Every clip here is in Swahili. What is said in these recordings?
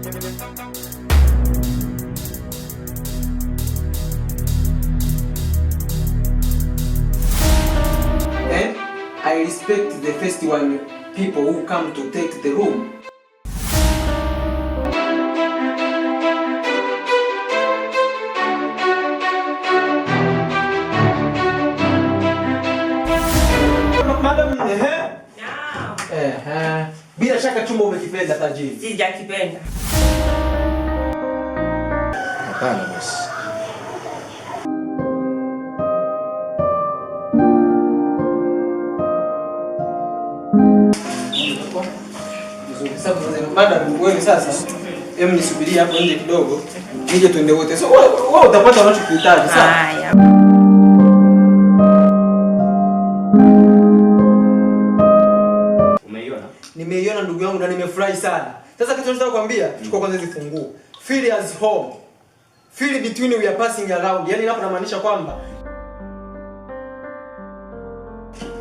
And I respect the first one people who come to take the room. Madam, bila shaka chumba umekipenda tajiri. Sijakipenda. Hapana boss. Madam, wewe sasa hem nisubirie hapo nje kidogo. Nije tuende wote. So wewe utapata unachokihitaji sawa? Haya. Nimeiona ndugu yangu na nimefurahi sana. Sasa kitu nataka kukwambia, chukua kwanza hizi funguo. Feel as home. Feel between we are passing around. Yaani hapo namaanisha kwamba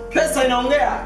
pesa inaongea.